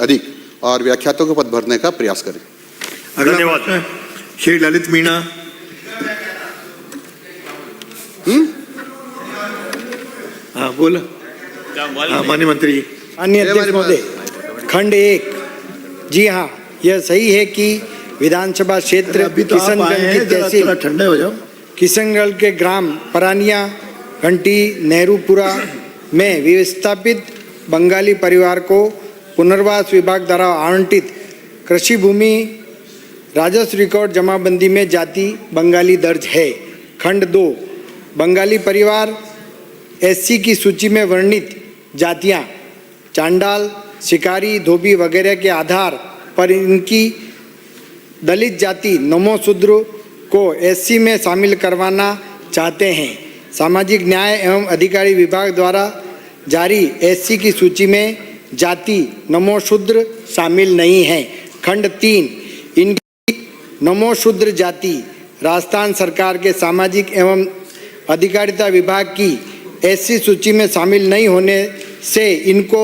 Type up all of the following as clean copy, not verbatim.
अधिक और व्याख्यातों का पद भरने का प्रयास करें। धन्यवाद। श्री ललित मीणा। हाँ बोला। माननीय मंत्री जी। माननीय अध्यक्ष महोदय, खंड 1, जी हाँ, यह सही है कि विधानसभा क्षेत्र किशनगंज की तहसील ठंडे हो जाओ। किशनगंज के ग्राम परानिया, घंटी, नेहरूपुरा में विस्थापित बंगाली परिवार को पुनर्वास विभाग द्वारा आवंटित कृषि भूमि राजस्व रिकॉर्ड जमाबंदी में जाति बंगाली दर्ज है। खंड 2, बंगाली परिवार एससी की सूची में वर्णित जातियां चांडाल, शिकारी, धोबी वगैरह के आधार पर इनकी दलित जाति नमो शूद्र को एससी में शामिल करवाना चाहते हैं। सामाजिक न्याय एवं अधिकारी विभाग द्वारा जारी एससी की सूची में जाति नमो शूद्र शामिल नहीं है। खंड 3, इनकी नमो शूद्र जाति राजस्थान सरकार के सामाजिक एवं अधिकारिता विभाग की एससी सूची में शामिल नहीं होने से इनको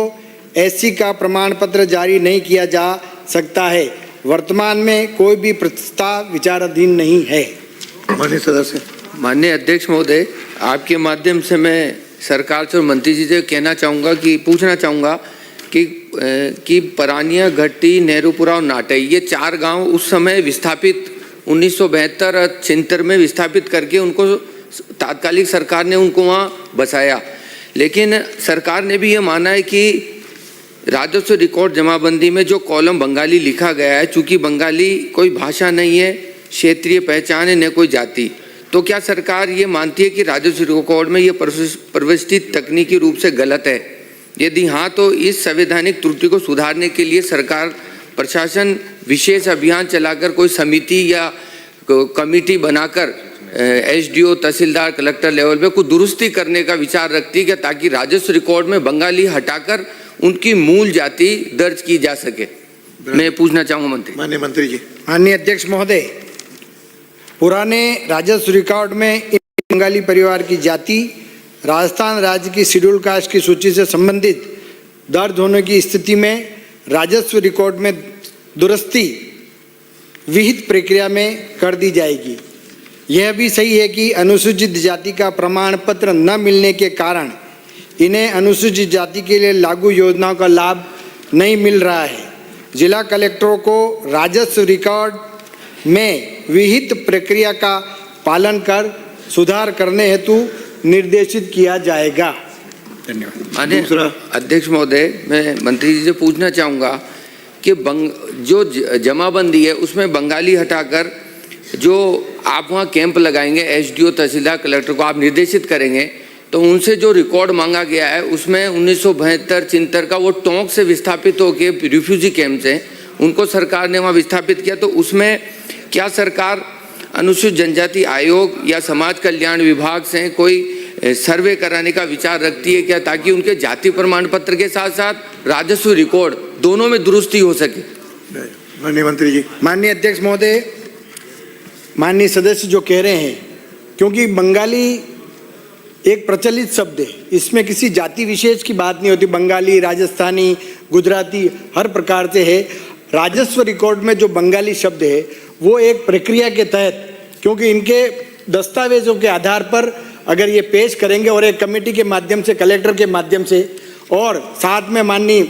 एससी का प्रमाण पत्र जारी नहीं किया जा सकता है। वर्तमान में कोई भी प्रस्ताव विचाराधीन नहीं है। माननीय सदस्य। माननीय अध्यक्ष महोदय, आपके माध्यम से मैं सरकार से और मंत्री जी से कहना चाहूँगा कि पूछना चाहूँगा कि परानिया, घट्टी, नेहरूपुरा और नाटई ये 4 गांव उस समय विस्थापित 1972 और 76 में विस्थापित करके उनको तात्कालिक सरकार ने उनको वहाँ बसाया। लेकिन सरकार ने भी ये माना है कि राजस्व रिकॉर्ड जमाबंदी में जो कॉलम बंगाली लिखा गया है, चूँकि बंगाली कोई भाषा नहीं है, क्षेत्रीय पहचान है, न कोई जाति, तो क्या सरकार ये मानती है कि राजस्व रिकॉर्ड में ये परिष्कृत तकनीकी रूप से गलत है? यदि हाँ, तो इस संवैधानिक त्रुटि को सुधारने के लिए सरकार प्रशासन विशेष अभियान चलाकर कोई समिति या कमेटी बनाकर एसडीओ, तहसीलदार, कलेक्टर लेवल पे कुछ दुरुस्ती करने का विचार रखती है क्या, ताकि राजस्व रिकॉर्ड में बंगाली हटाकर उनकी मूल जाति दर्ज की जा सके? मैं पूछना चाहूँगा मंत्री। माननीय मंत्री जी। माननीय अध्यक्ष महोदय, पुराने राजस्व रिकॉर्ड में बंगाली परिवार की जाति राजस्थान राज्य की शेड्यूल कास्ट की सूची से संबंधित दर्ज होने की स्थिति में राजस्व रिकॉर्ड में दुरुस्ती विहित प्रक्रिया में कर दी जाएगी। यह भी सही है कि अनुसूचित जाति का प्रमाण पत्र न मिलने के कारण इन्हें अनुसूचित जाति के लिए लागू योजनाओं का लाभ नहीं मिल रहा है। जिला कलेक्टरों को राजस्व रिकॉर्ड में विहित प्रक्रिया का पालन कर सुधार करने हेतु निर्देशित किया जाएगा। धन्यवाद। माननीय अध्यक्ष महोदय, मैं मंत्री जी से पूछना चाहूँगा कि जो जमाबंदी है उसमें बंगाली हटाकर जो आप वहाँ कैंप लगाएंगे, एसडीओ, तहसीलदार, कलेक्टर को आप निर्देशित करेंगे, तो उनसे जो रिकॉर्ड मांगा गया है उसमें 1972-73 का वो टोंक से विस्थापित होके रिफ्यूजी कैंप से उनको सरकार ने वहाँ विस्थापित किया, तो उसमें क्या सरकार अनुसूचित जनजाति आयोग या समाज कल्याण विभाग से कोई सर्वे कराने का विचार रखती है क्या, ताकि उनके जाति प्रमाण पत्र के साथ साथ राजस्व रिकॉर्ड दोनों में दुरुस्ती हो सके? माननीय मंत्री जी। माननीय अध्यक्ष महोदय, माननीय सदस्य जो कह रहे हैं, क्योंकि बंगाली एक प्रचलित शब्द है, इसमें किसी जाति विशेष की बात नहीं होती। बंगाली, राजस्थानी, गुजराती हर प्रकार से है। राजस्व रिकॉर्ड में जो बंगाली शब्द है वो एक प्रक्रिया के तहत, क्योंकि इनके दस्तावेजों के आधार पर अगर ये पेश करेंगे और एक कमेटी के माध्यम से, कलेक्टर के माध्यम से, और साथ में माननीय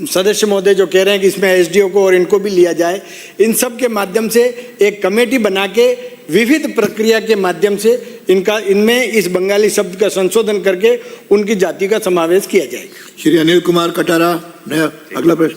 सदस्य महोदय जो कह रहे हैं कि इसमें एसडीओ को और इनको भी लिया जाए, इन सब के माध्यम से एक कमेटी बना के विविध प्रक्रिया के माध्यम से इनमें इस बंगाली शब्द का संशोधन करके उनकी जाति का समावेश किया जाएगा। श्री अनिल कुमार कटारा, अगला प्रश्न।